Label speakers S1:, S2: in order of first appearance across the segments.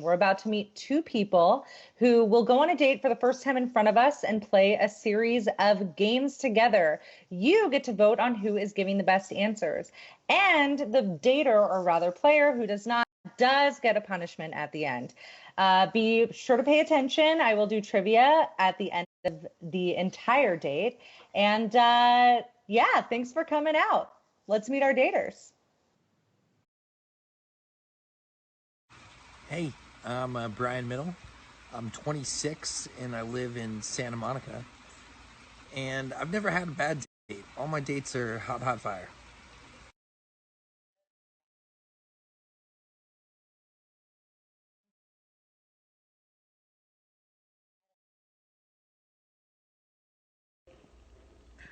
S1: We're about to meet two people who will go on a date for the first time in front of us and play a series of games together. You get to vote on who is giving the best answers. And the dater, or rather player who does not, does get a punishment at the end. Be sure to pay attention. I will do trivia at the end of the entire date. And yeah, thanks for coming out. Let's meet our daters.
S2: Hey, I'm Brian Middle. I'm 26 and I live in Santa Monica. And I've never had a bad date. All my dates are hot, hot fire.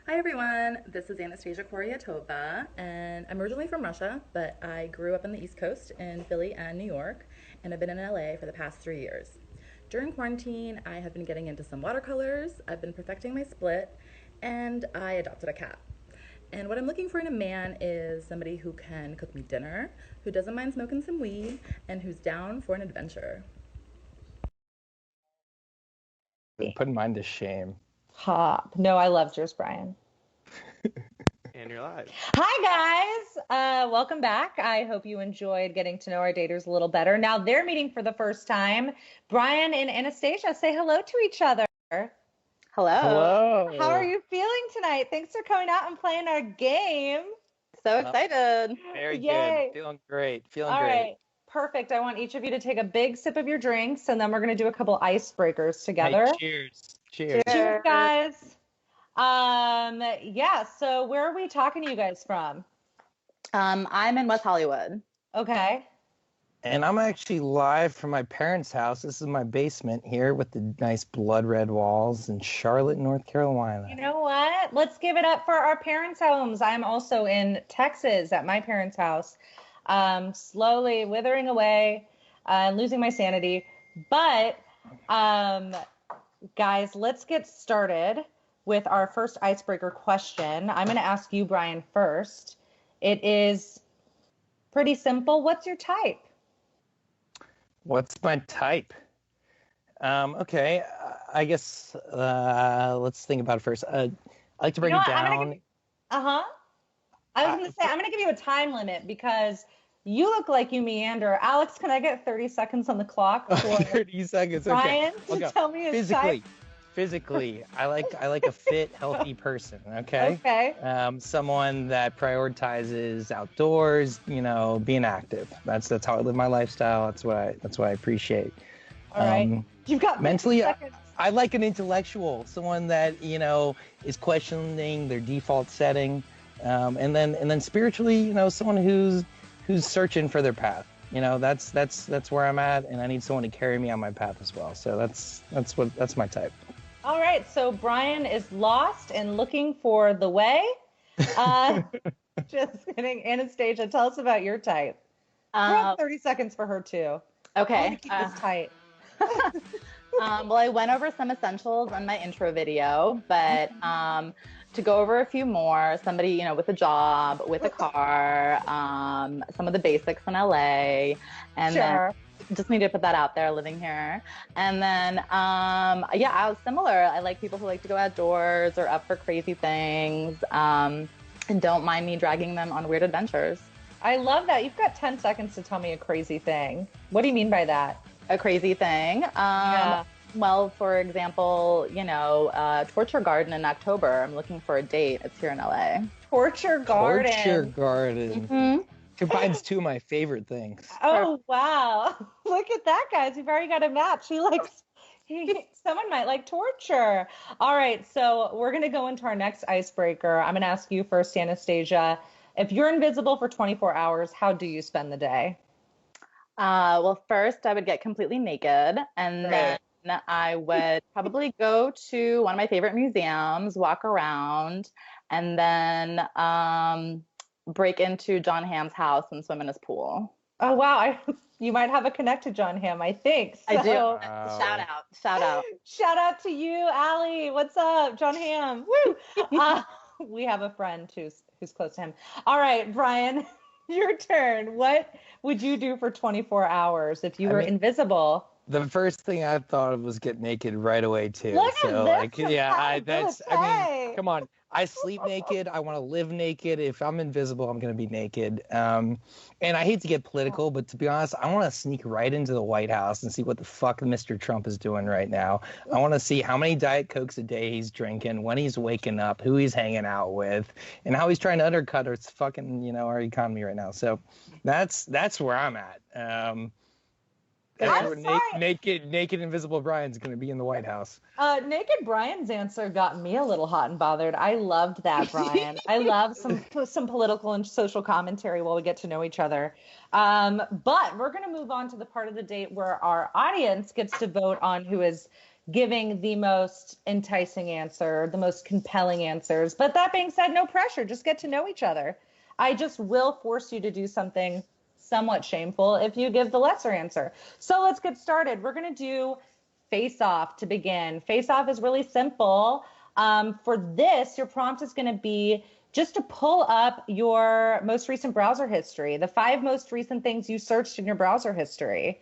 S3: Hi everyone, this is Anastasia and I'm originally from Russia, but I grew up on the East Coast in Philly and New York, and I've been in LA for the past 3 years. During quarantine, I have been getting into some watercolors, I've been perfecting my split, and I adopted a cat. And what I'm looking for in a man is somebody who can cook me dinner, who doesn't mind smoking some weed, and who's down for an adventure.
S4: Putting mine to shame.
S1: Hop. No, I loved yours, Brian.
S5: And you're live.
S1: Hi, guys. Welcome back. I hope you enjoyed getting to know our daters a little better. Now they're meeting for the first time. Brian and Anastasia, say hello to each other.
S3: Hello.
S4: Hello.
S1: How are you feeling tonight? Thanks for coming out and playing our game.
S3: So excited.
S4: Very
S1: Yay.
S4: good. Feeling great.
S1: All right. Perfect. I want each of you to take a big sip of your drinks, and then we're going to do a couple icebreakers together.
S4: Hey, cheers. Cheers.
S1: Cheers, guys. Yeah, so where are we talking to you guys from?
S3: I'm in West Hollywood.
S1: Okay.
S4: And I'm actually live from my parents' house. This is my basement here with the nice blood red walls in Charlotte, North Carolina.
S1: You know what? Let's give it up for our parents' homes. I'm also in Texas at my parents' house, slowly withering away and losing my sanity. But guys, let's get started with our first icebreaker question. I'm going to ask you, Brian, first. It is pretty simple. What's your type?
S4: What's my type? Okay, I guess let's think about it first. I like to break it down.
S1: I was going to say, I'm going to give you a time limit because you look like you meander. Alex, can I get 30 seconds on the clock for
S4: 30 seconds?
S1: Brian
S4: Okay.
S1: to tell me his type?
S4: Physically, I like a fit, healthy person. Okay.
S1: Okay.
S4: Someone that prioritizes outdoors. Being active. That's how I live my lifestyle. That's what I appreciate.
S1: All right. You've got
S4: mentally.
S1: 50 seconds.
S4: I like an intellectual, someone that is questioning their default setting, and then spiritually, someone who's searching for their path. That's where I'm at, and I need someone to carry me on my path as well. So that's my type.
S1: All right, so Brian is lost and looking for the way. Just kidding. Anastasia, tell us about your type. We'll have 30 seconds for her too.
S3: Okay.
S1: Keep this tight.
S3: Well, I went over some essentials on my intro video, but to go over a few more, somebody, with a job, with a car, some of the basics in LA, and
S1: Sure.
S3: then just need to put that out there, living here. And then, yeah, I was similar. I like people who like to go outdoors or up for crazy things, and don't mind me dragging them on weird adventures.
S1: I love that. You've got 10 seconds to tell me a crazy thing. What do you mean by that?
S3: A crazy thing.
S1: Yeah.
S3: Well, for example, Torture Garden in October. I'm looking for a date. It's here in LA.
S1: Torture Garden.
S4: Torture Garden.
S3: Mm-hmm.
S4: Combines two of my favorite things.
S1: Oh, wow. Look at that, guys. You've already got a match. Someone might like torture. All right, so we're going to go into our next icebreaker. I'm going to ask you first, Anastasia. If you're invisible for 24 hours, how do you spend the day?
S3: Well, first I would get completely naked, and then I would probably go to one of my favorite museums, walk around, and then break into John Hamm's house and swim in his pool.
S1: Oh, wow. You might have a connect to John Hamm, I think.
S3: I do.
S4: Wow.
S3: Shout out.
S1: Shout out to you, Allie. What's up, John Hamm? Woo! We have a friend who's close to him. All right, Brian, Your turn. What would you do for 24 hours if you were invisible?
S4: The first thing I thought of was get naked right away too.
S1: Look at
S4: So
S1: this
S4: like, yeah,
S1: compatibility.
S4: come on. I sleep naked. I want to live naked. If I'm invisible, I'm gonna be naked. And I hate to get political, but to be honest, I want to sneak right into the White House and see what the fuck Mr. Trump is doing right now. I want to see how many Diet Cokes a day he's drinking, when he's waking up, who he's hanging out with, and how he's trying to undercut our fucking, our economy right now. So that's where I'm at.
S1: I'm sorry.
S4: Naked invisible Brian's going to be in the White House.
S1: Naked Brian's answer got me a little hot and bothered. I loved that, Brian. I love some political and social commentary while we get to know each other. But we're going to move on to the part of the date where our audience gets to vote on who is giving the most enticing answer, the most compelling answers. But that being said, no pressure. Just get to know each other. I just will force you to do something somewhat shameful if you give the lesser answer. So let's get started. We're going to do Face Off to begin. Face Off is really simple. For this, your prompt is going to be just to pull up your most recent browser history, the 5 most recent things you searched in your browser history.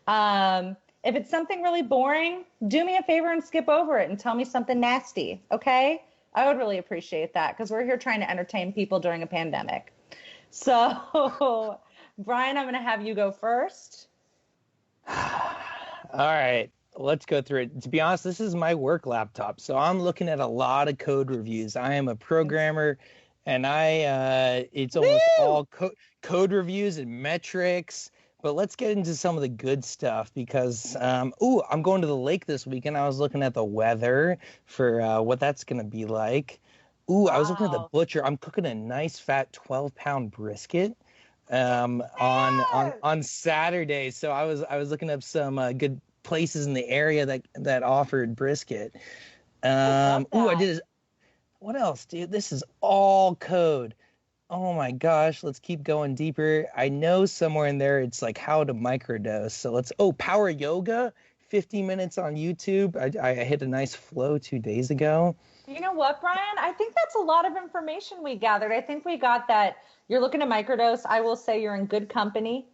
S1: If it's something really boring, do me a favor and skip over it and tell me something nasty, okay? I would really appreciate that because we're here trying to entertain people during a pandemic. So, Brian, I'm going to have you go first.
S4: All right, let's go through it. To be honest, this is my work laptop, so I'm looking at a lot of code reviews. I am a programmer, and it's almost all code reviews and metrics. But let's get into some of the good stuff because, I'm going to the lake this weekend. I was looking at the weather for what that's going to be like. Ooh, wow. I was looking at the butcher. I'm cooking a nice fat 12-pound brisket on Saturday. So I was looking up some good places in the area that offered brisket. I did. What else, dude? This is all code. Oh my gosh, let's keep going deeper. I know somewhere in there it's like how to microdose. So power yoga, 50 minutes on YouTube. I hit a nice flow 2 days ago.
S1: You know what, Brian? I think that's a lot of information we gathered. I think we got that you're looking to microdose. I will say you're in good company.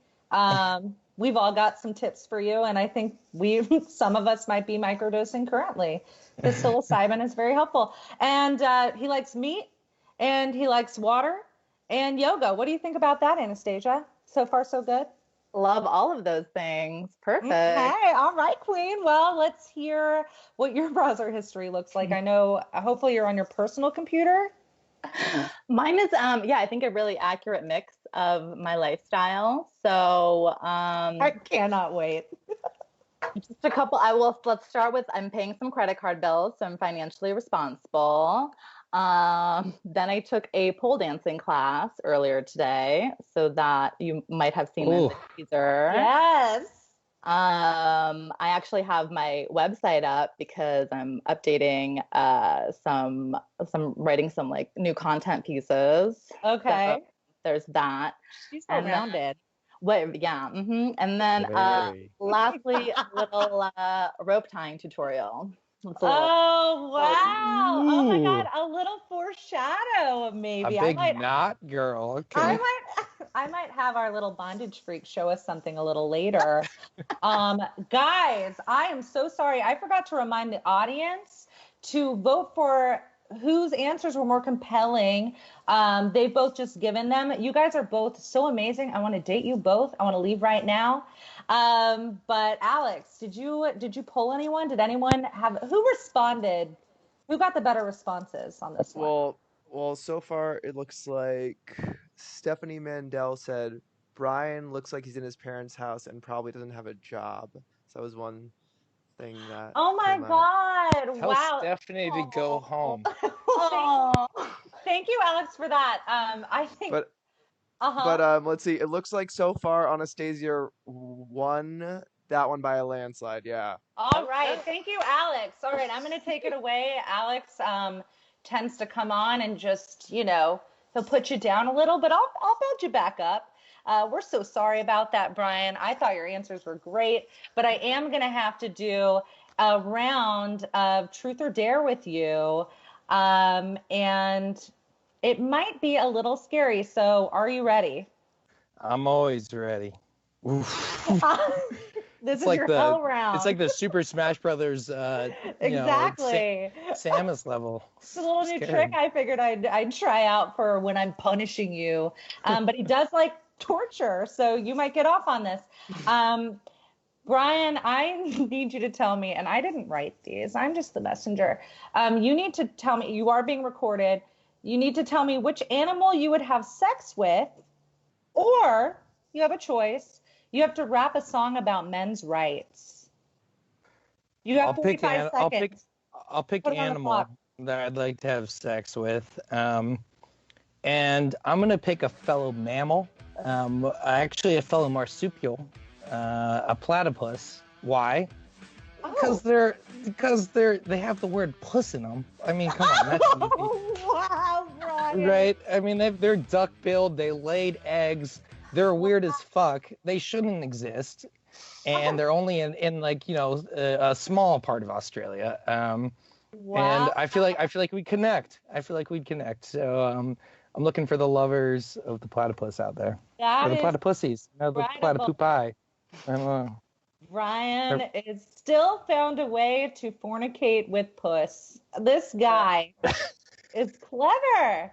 S1: We've all got some tips for you, and I think some of us might be microdosing currently. The psilocybin is very helpful. And he likes meat, and he likes water, and yoga. What do you think about that, Anastasia? So far, so good?
S3: Love all of those things. Perfect.
S1: Okay, all right, Queen. Well, let's hear what your browser history looks like. I know, hopefully you're on your personal computer.
S3: Mine is, I think a really accurate mix of my lifestyle. So
S1: I cannot wait.
S3: Just a couple. Let's start with, I'm paying some credit card bills, so I'm financially responsible. Then I took a pole dancing class earlier today, so that you might have seen in the teaser.
S1: Yes.
S3: I actually have my website up because I'm updating some writing some like new content pieces.
S1: Okay.
S3: So there's that.
S1: She's so rounded.
S3: And then lastly, a little rope tying tutorial.
S1: Oh, wow. Oh my God. A little foreshadow, maybe.
S4: A big knot girl. Okay.
S1: I might have our little bondage freak show us something a little later. Guys, I am so sorry. I forgot to remind the audience to vote for whose answers were more compelling. They've both just given them. You guys are both so amazing. I want to date you both. I want to leave right now. But Alex, did you poll anyone? Did anyone who responded? Who got the better responses on this one?
S5: Well, so far it looks like Stephanie Mandel said Brian looks like he's in his parents' house and probably doesn't have a job. So that was one thing that.
S1: Oh my God!
S4: Tell
S1: wow.
S4: Stephanie to go home.
S1: Thank you, Alex, for that. I think.
S5: But let's see. It looks like so far Anastasia won that one by a landslide. Yeah.
S1: All right. Thank you, Alex. All right, I'm going to take it away. Alex tends to come on and just, he'll put you down a little, but I'll build you back up. We're so sorry about that, Brian. I thought your answers were great, but I am going to have to do a round of truth or dare with you. And it might be a little scary. So are you ready?
S4: I'm always ready. Oof.
S1: This is like your hell round.
S4: It's like the Super Smash Brothers,
S1: exactly.
S4: Samus level.
S1: It's a little new trick I figured I'd try out for when I'm punishing you. But he does like torture, so you might get off on this. Brian, I need you to tell me, and I didn't write these, I'm just the messenger. You need to tell me, you are being recorded. You need to tell me which animal you would have sex with, or you have a choice. You have to rap a song about men's rights. You have 45 seconds.
S4: I'll pick an animal that I'd like to have sex with. And I'm going to pick a fellow mammal, actually a fellow marsupial, a platypus. Why? Because they have the word puss in them. I mean, come on, that's easy.
S1: Wow, Brian.
S4: Right? I mean, they're duck-billed. They laid eggs. They're weird as fuck. They shouldn't exist, and they're only in like a small part of Australia.
S1: Wow.
S4: And I feel like we connect. I feel like we'd connect. So I'm looking for the lovers of the platypus out there. Or the platypussies. The platypupi. I don't know.
S1: Ryan is still found a way to fornicate with puss. This guy is clever.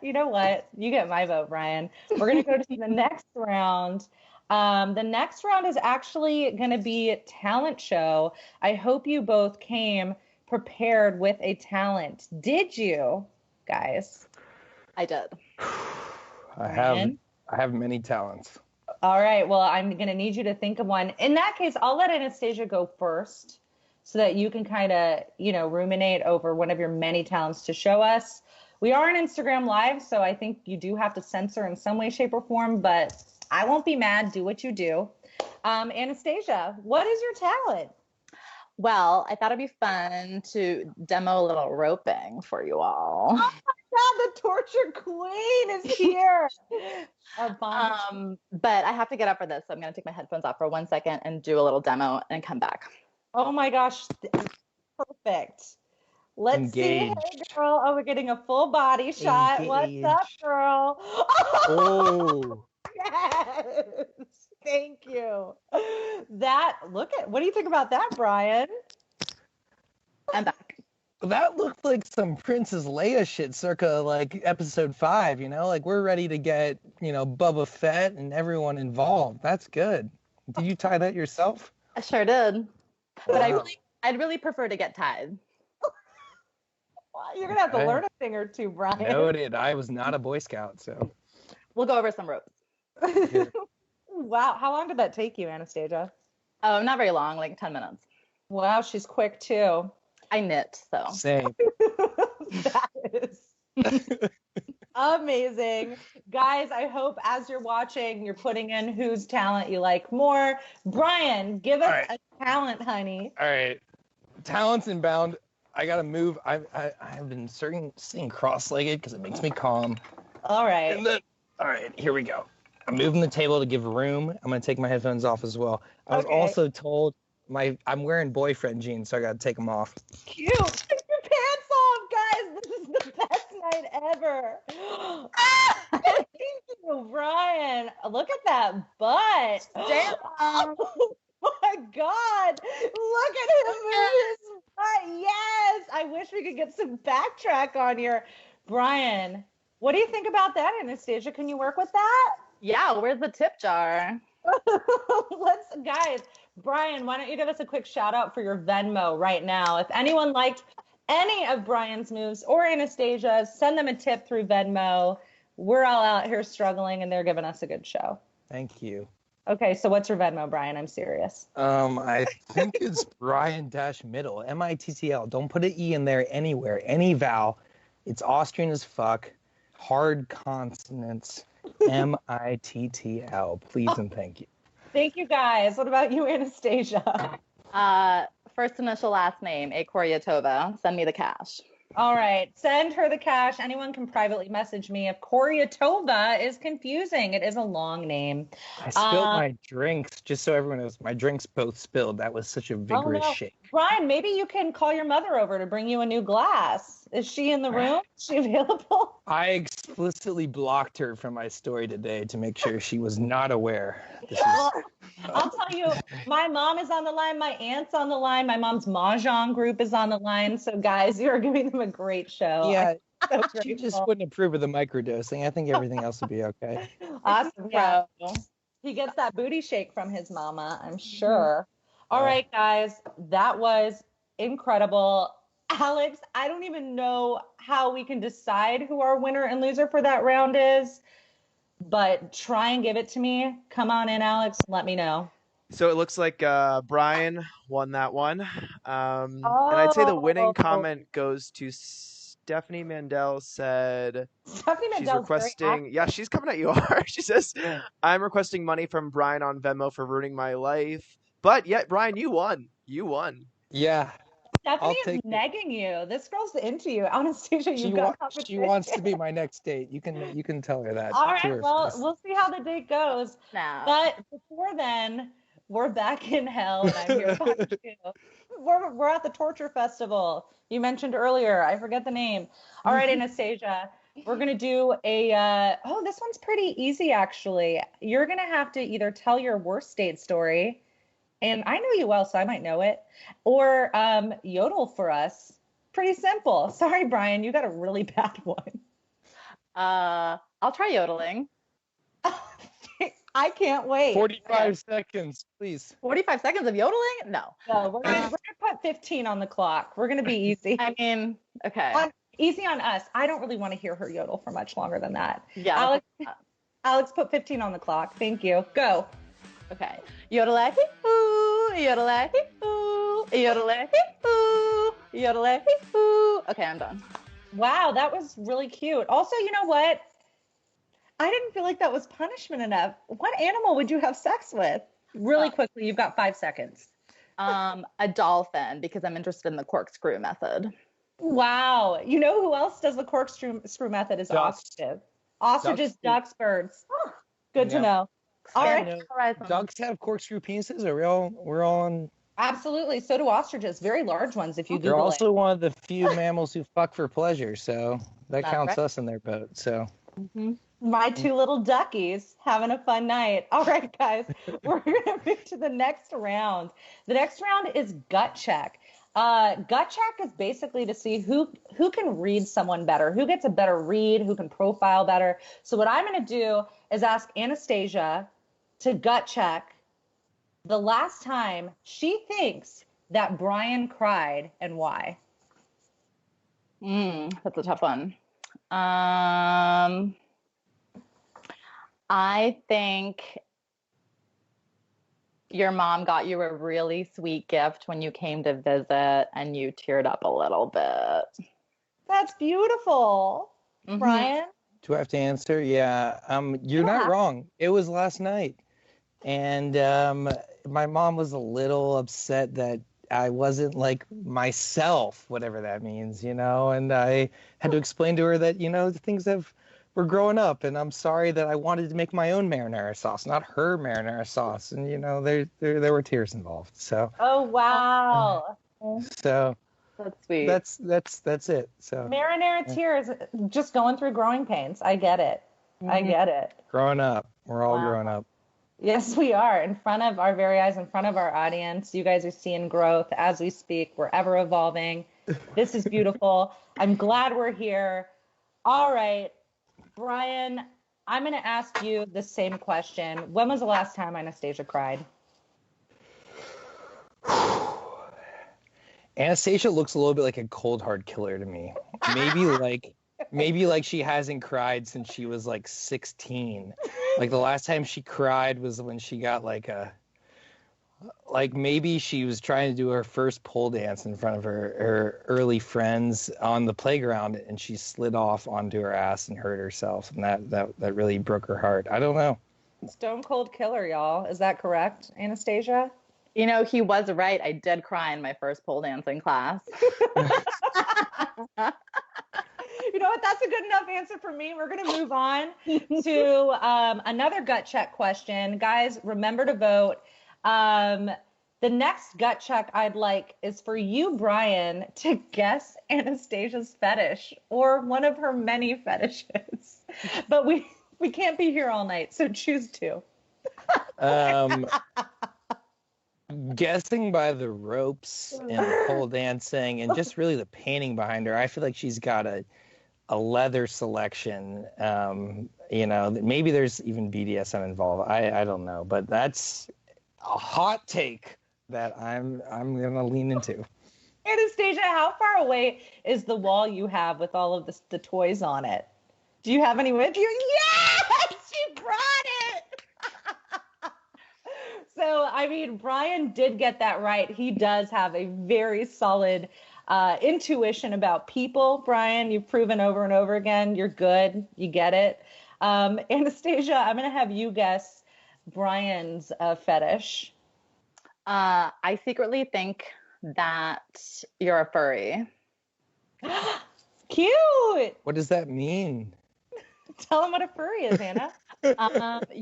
S1: You know what? You get my vote, Brian. We're going to go to the next round. The next round is actually going to be a talent show. I hope you both came prepared with a talent. Did you, guys?
S3: I did.
S4: I have many talents.
S1: All right. Well, I'm going to need you to think of one. In that case, I'll let Anastasia go first so that you can kind of, ruminate over one of your many talents to show us. We are on Instagram Live, so I think you do have to censor in some way, shape, or form, but I won't be mad. Do what you do. Anastasia, what is your talent?
S3: Well, I thought it'd be fun to demo a little roping for you all.
S1: Oh my God, the torture queen is here.
S3: But I have to get up for this, so I'm going to take my headphones off for 1 second and do a little demo and come back.
S1: Oh my gosh, perfect. Let's see. Hey, girl. Oh, we're getting a full body shot. What's up, girl? Oh, yes. Thank you. What do you think about that, Brian?
S3: I'm back.
S4: That looked like some Princess Leia shit circa like episode 5, like we're ready to get, Boba Fett and everyone involved. That's good. Did you tie that yourself?
S3: I sure did. But
S4: Wow.
S3: I'd really prefer to get tied.
S1: You're going to have to learn a thing or two, Brian.
S4: Noted. I was not a Boy Scout, so.
S3: We'll go over some ropes.
S1: Wow. How long did that take you, Anastasia?
S3: Oh, not very long, like 10 minutes.
S1: Wow, she's quick too.
S3: I knit, so.
S4: Same.
S1: That is amazing. Guys, I hope as you're watching, you're putting in whose talent you like more. Brian, give us a talent, honey.
S4: All right. Talents inbound. I got to move. I've been sitting cross-legged because it makes me calm.
S1: All right.
S4: All right, here we go. I'm moving the table to give room. I'm going to take my headphones off as well. I was also told I'm wearing boyfriend jeans, so I got to take them off.
S1: Cute. Take your pants off, guys. This is the best night ever. Thank you, Brian. Look at that butt.
S3: Damn.
S1: Oh my God. Look at him move his butt. Yes. I wish we could get some backtrack on here. Brian, what do you think about that, Anastasia? Can you work with that?
S3: Yeah, where's the tip jar?
S1: Guys, Brian, why don't you give us a quick shout out for your Venmo right now? If anyone liked any of Brian's moves or Anastasia's, send them a tip through Venmo. We're all out here struggling and they're giving us a good show.
S4: Thank you.
S1: Okay, so what's your Venmo, Brian? I'm serious.
S4: I think it's Brian-Middle, M-I-T-T-L. Don't put an E in there anywhere, any vowel. It's Austrian as fuck. Hard consonants. M-I-T-T-L. Please and thank you.
S1: Thank you, guys. What about you, Anastasia?
S3: First initial, last name, A. Koryatova. Send me the cash.
S1: All right. Send her the cash. Anyone can privately message me if Koryatova is confusing. It is a long name.
S4: I spilled my drinks, just so everyone knows. My drinks both spilled. That was such a vigorous shake.
S1: Brian, maybe you can call your mother over to bring you a new glass. Is she in the room? Is she available?
S4: I explicitly blocked her from my story today to make sure she was not aware.
S1: Well, I'll tell you, my mom is on the line, my aunt's on the line, my mom's mahjong group is on the line. So guys, you're giving them a great show.
S4: Yeah,
S1: I'm so
S4: she just
S1: grateful.
S4: wouldn't approve of the microdosing. I think everything else would be okay.
S1: Awesome. Yeah. He gets that booty shake from his mama, I'm sure. All right, guys, that was incredible. Alex, I don't even know how we can decide who our winner and loser for that round is, but try and give it to me. Come on in, Alex. Let me know.
S5: So it looks like Brian won that one. And I'd say the winning comment goes to Stephanie Mandel. Said
S1: Stephanie
S5: she's
S1: Mandel's
S5: requesting. Yeah, she's coming at you hard. She says, "I'm requesting money from Brian on Venmo for ruining my life." But yet, Brian, you won. You won.
S4: Yeah.
S1: Stephanie is negging you. This girl's into you. Anastasia,
S4: she wants to be my next date. You can tell her that.
S1: All right, well, we'll see how the date goes.
S3: No.
S1: But before then, we're back in hell, and I'm here to we're at the Torture Festival. You mentioned earlier. I forget the name. All right, Anastasia, we're going to do a, this one's pretty easy, actually. You're going to have to either tell your worst date story, and I know you well, so I might know it, or yodel for us. Pretty simple. Sorry, Brian, you got a really bad one.
S3: I'll try yodeling.
S1: I can't wait.
S4: 45 seconds, please.
S3: 45 seconds of yodeling? No.
S1: No, we're gonna put 15 on the clock. We're gonna be easy.
S3: I mean, okay.
S1: Easy on us. I don't really want to hear her yodel for much longer than that.
S3: Yeah.
S1: Alex, put 15 on the clock. Thank you. Go.
S3: Okay. Yodelaki ooh, yodelaki ooh, yodelaki ooh, yodelaki ooh. Okay, I'm done.
S1: Wow, that was really cute. Also, you know what? I didn't feel like that was punishment enough. What animal would you have sex with? Really quickly, you've got 5 seconds.
S3: A dolphin, because I'm interested in the corkscrew method.
S1: Wow. You know who else does the corkscrew method is ostriches. Ostriches, ducks, birds. Good to know. All right.
S4: Ducks have corkscrew penises? We're all on.
S1: Absolutely. So do ostriches. Very large ones if you Google it.
S4: They're also one of the few mammals who fuck for pleasure, so that counts us in their boat. So.
S1: Mm-hmm. My 2 little duckies having a fun night. All right, guys, we're going to move to the next round. The next round is gut check. Gut check is basically to see who can read someone better, who gets a better read, who can profile better. So what I'm going to do is ask Anastasia to gut check the last time she thinks that Brian cried and why.
S3: That's a tough one. I think your mom got you a really sweet gift when you came to visit and you teared up a little bit.
S1: That's beautiful. Brian?
S4: Do I have to answer? Yeah. You're not wrong. It was last night. And my mom was a little upset that I wasn't like myself, whatever that means, and I had to explain to her that, things we're growing up, and I'm sorry that I wanted to make my own marinara sauce, not her marinara sauce. And, there were tears involved. So. Oh,
S1: wow.
S4: So.
S3: That's sweet.
S4: That's it. So.
S1: Marinara tears, just going through growing pains. I get it. I get it.
S4: Growing up. We're all growing up.
S1: Yes, we are. In front of our very eyes, in front of our audience. You guys are seeing growth as we speak. We're ever evolving. This is beautiful. I'm glad we're here. All right. Brian, I'm going to ask you the same question. When was the last time Anastasia cried?
S4: Anastasia looks a little bit like a cold hard killer to me. Maybe like she hasn't cried since she was like 16. Like the last time she cried was when she got maybe she was trying to do her first pole dance in front of her early friends on the playground, and she slid off onto her ass and hurt herself, and that really broke her heart. I don't know.
S1: Stone cold killer, y'all. Is that correct, Anastasia?
S3: He was right. I did cry in my first pole dancing class.
S1: You know what? That's a good enough answer for me. We're going to move on to another gut check question. Guys, remember to vote. The The next gut check I'd like is for you, Brian, to guess Anastasia's fetish or one of her many fetishes. But we can't be here all night, so choose two.
S4: Guessing by the ropes and the pole dancing and just really the painting behind her, I feel like she's got a leather selection. Maybe there's even BDSM involved. I don't know, but that's a hot take that I'm gonna lean into.
S1: Anastasia, how far away is the wall you have with all of the toys on it? Do you have any with you? Yes, she brought it. So, I mean, Brian did get that right. He does have a very solid intuition about people. Brian, you've proven over and over again, you're good. You get it. Anastasia, I'm going to have you guess Brian's fetish.
S3: I secretly think that you're a furry.
S1: Cute.
S4: What does that mean?
S1: Tell him what a furry is, Anna.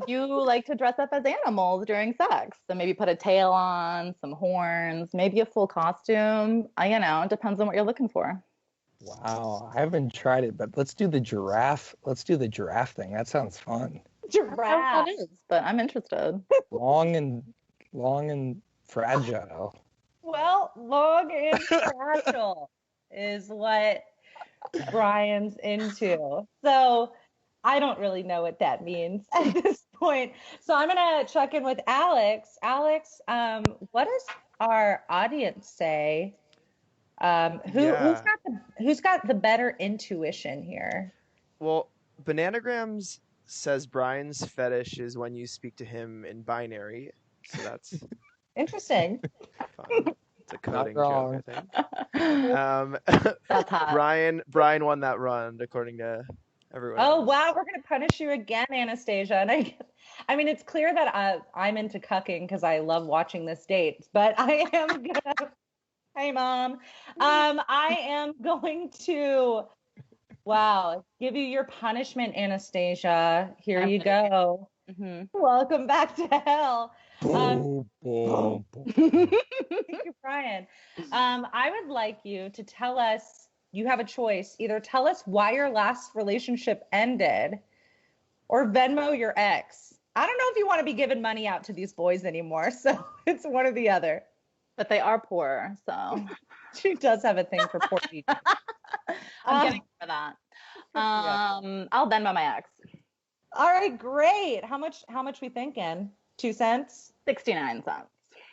S3: You like to dress up as animals during sex. So maybe put a tail on, some horns, maybe a full costume. It depends on what you're looking for.
S4: Wow, I haven't tried it, but let's do the giraffe. Let's do the giraffe thing. That sounds fun.
S1: Giraffe.
S3: That is, but I'm interested.
S4: Long and fragile.
S1: Well, long and fragile is what Brian's into. So I don't really know what that means at this point. So I'm going to check in with Alex. Alex, what does our audience say? Who's got the better intuition here?
S5: Well, Bananagrams says Brian's fetish is when you speak to him in binary. So that's
S1: interesting.
S5: fun. It's a coding joke, I think.
S3: That's hot.
S5: Brian won that round according to everyone.
S1: Oh,
S5: else.
S1: wow. We're going to punish you again, Anastasia. And I mean, it's clear that I'm into cucking because I love watching this date, but I am going to, hey, Mom. I am going to, give you your punishment, Anastasia. Here you go.
S3: Mm-hmm.
S1: Welcome back to hell. Thank you, Brian. I would like you to tell us, you have a choice. Either tell us why your last relationship ended or Venmo your ex. I don't know if you want to be giving money out to these boys anymore, so it's one or the other.
S3: But they are poor, so.
S1: She does have a thing for poor people.
S3: I'm getting for that. I'll Venmo my ex.
S1: All right, great. How much we thinking? 2 cents?
S3: 69 cents.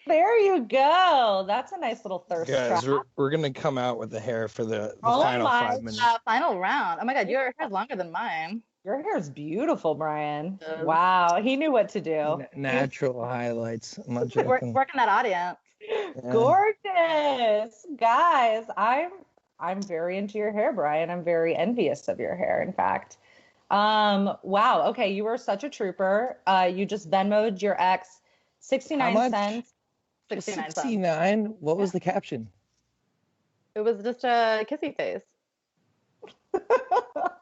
S1: There you go. That's a nice little thirst
S4: Guys,
S1: trap.
S4: we're going to come out with the hair for the final 5 minutes.
S3: Final round. Oh my God, your hair's longer than mine.
S1: Your hair's beautiful, Brian. Wow, he knew what to do.
S4: Natural highlights. I'm not joking.
S3: Working that audience.
S4: Yeah.
S1: Gorgeous. Guys, I'm very into your hair, Brian. I'm very envious of your hair, in fact. Wow. Okay, you were such a trooper. You just Venmo'd your ex 69 cents.
S4: 69. What was the caption?
S3: It was just a kissy face.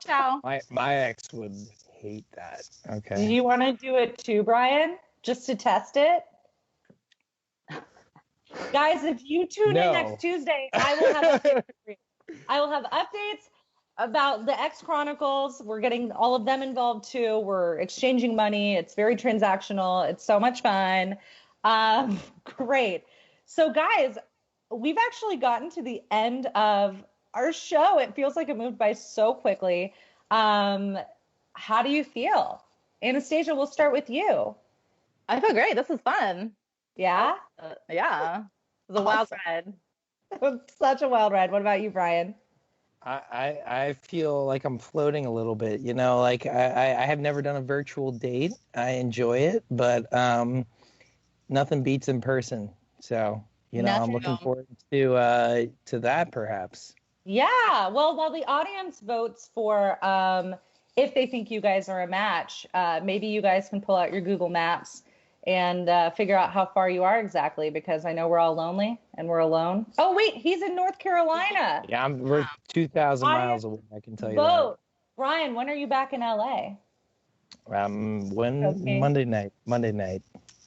S3: Ciao.
S4: My ex would hate that. Okay.
S1: Do you want to do it too, Brian? Just to test it? Guys, if you tune in next Tuesday, I will have updates for you. I will have updates about the X Chronicles. We're getting all of them involved too. We're exchanging money. It's very transactional. It's so much fun. Great. So guys, we've actually gotten to the end of our show. It feels like it moved by so quickly. How do you feel? Anastasia, we'll start with you.
S3: I feel great. This is fun.
S1: Yeah?
S3: Yeah. It was a wild ride.
S1: It was such a wild ride. What about you, Brian?
S4: I feel like I'm floating a little bit, like I have never done a virtual date. I enjoy it, but nothing beats in person. So, I'm looking forward to that perhaps.
S1: Yeah. Well, while the audience votes for if they think you guys are a match, maybe you guys can pull out your Google Maps and figure out how far you are exactly, because I know we're all lonely and we're alone. Oh, wait, he's in North Carolina.
S4: Yeah, we're 2,000 miles away, I can tell you
S1: that. Brian, when are you back in LA?
S4: Monday night.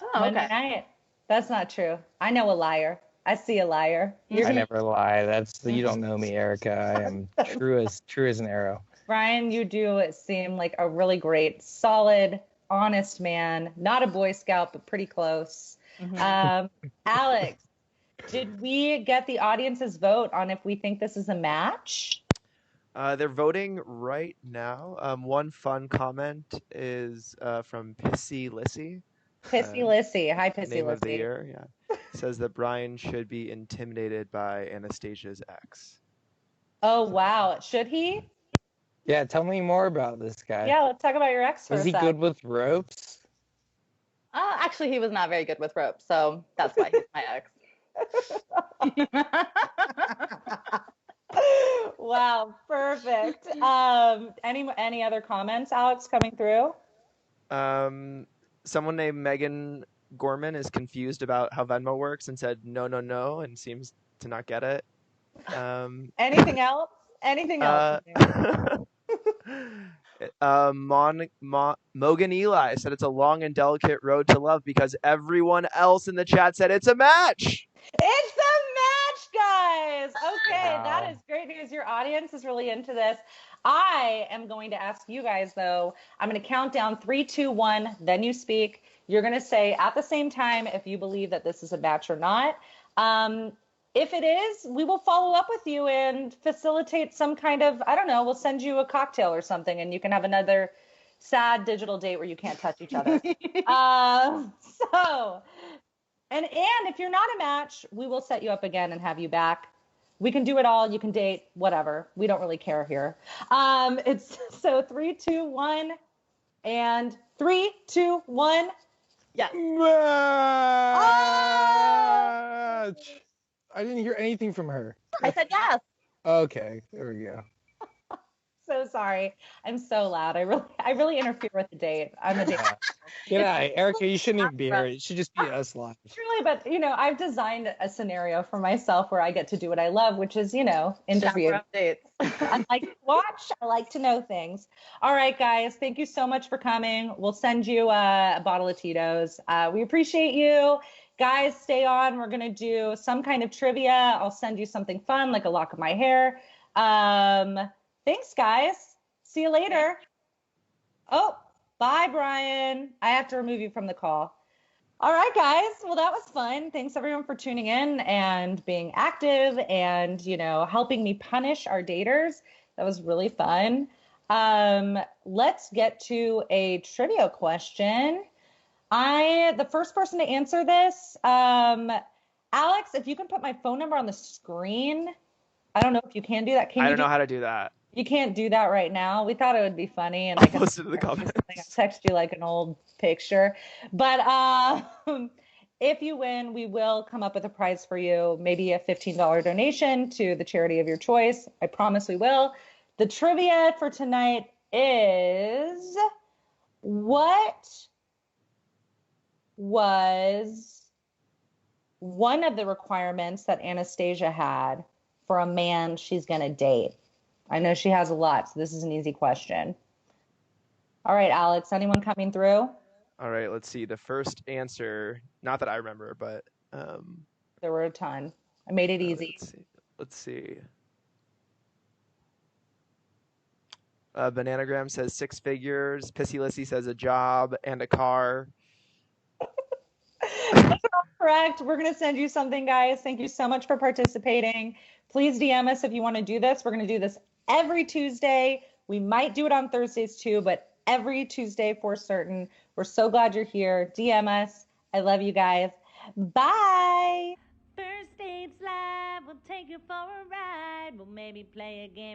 S3: Oh, okay.
S1: Monday night. That's not true. I know a liar. I see a liar.
S4: I never lie. You don't know me, Erica. I am true as an arrow.
S1: Brian, you do seem like a really great, solid, honest man. Not a Boy Scout, but pretty close. Alex, did we get the audience's vote on if we think this is a match?
S5: They're voting right now. One fun comment is from Pissy Lissy.
S1: Pissy Lissy. Hi, Pissy
S5: Name
S1: Lissy.
S5: of the year, yeah. Says that Brian should be intimidated by Anastasia's ex.
S1: Oh, wow. Should he?
S4: Yeah, tell me more about this guy.
S1: Yeah, let's talk about your ex for a
S4: Was he
S1: sec.
S4: good with ropes?
S3: Actually, he was not very good with ropes, so that's why he's my ex.
S1: Wow, perfect. Any other comments, Alex, coming through?
S5: Someone named Megan Gorman is confused about how Venmo works and said no, and seems to not get it.
S1: Anything else? Anything else?
S5: Mogan Eli said it's a long and delicate road to love because everyone else in the chat said it's a match.
S1: It's a match, guys. Okay,
S4: Wow.
S1: That is great news. Your audience is really into this. I am going to ask you guys, though. I'm going to count down 3, 2, 1, then you speak. You're going to say at the same time if you believe that this is a match or not. If it is, we will follow up with you and facilitate some kind of, I don't know, we'll send you a cocktail or something and you can have another sad digital date where you can't touch each other. And if you're not a match, we will set you up again and have you back. We can do it all. You can date, whatever. We don't really care here. It's so 3, 2, 1, and 3, 2, 1.
S3: Yes.
S4: Match! I didn't hear anything from her.
S3: I said yes.
S4: Okay, there we go.
S1: So sorry. I'm so loud. I really interfere with the date. I'm a date.
S4: Yeah, Erica, you shouldn't even be here. It should just be us live.
S1: Truly, but I've designed a scenario for myself where I get to do what I love, which is, interview.
S3: Dates.
S1: I like to watch. I like to know things. All right, guys. Thank you so much for coming. We'll send you a bottle of Tito's. We appreciate you. Guys, stay on. We're going to do some kind of trivia. I'll send you something fun, like a lock of my hair. Thanks, guys. See you later. Oh, bye, Brian. I have to remove you from the call. All right, guys. Well, that was fun. Thanks, everyone, for tuning in and being active and, helping me punish our daters. That was really fun. Let's get to a trivia question. The first person to answer this, Alex, if you can put my phone number on the screen. I don't know if you can do that.
S5: I don't know how to do that.
S1: You can't do that right now. We thought it would be funny, and
S5: I'll post it in the comments.
S1: I'll text you like an old picture. But if you win, we will come up with a prize for you, maybe a $15 donation to the charity of your choice. I promise we will. The trivia for tonight is, what was one of the requirements that Anastasia had for a man she's going to date? I know she has a lot, so this is an easy question. All right, Alex, anyone coming through?
S5: All right, let's see. The first answer, not that I remember, but...
S1: there were a ton. I made it easy.
S5: Let's see. Bananagram says 6 figures. Pissy Lissy says a job and a car.
S1: That's all correct. We're going to send you something, guys. Thank you so much for participating. Please DM us if you want to do this. We're going to do this every Tuesday. We might do it on Thursdays too, but every Tuesday for certain. We're so glad you're here. DM us. I love you guys. Bye.
S6: First Dates Live, we'll take you for a ride. We'll maybe play a game.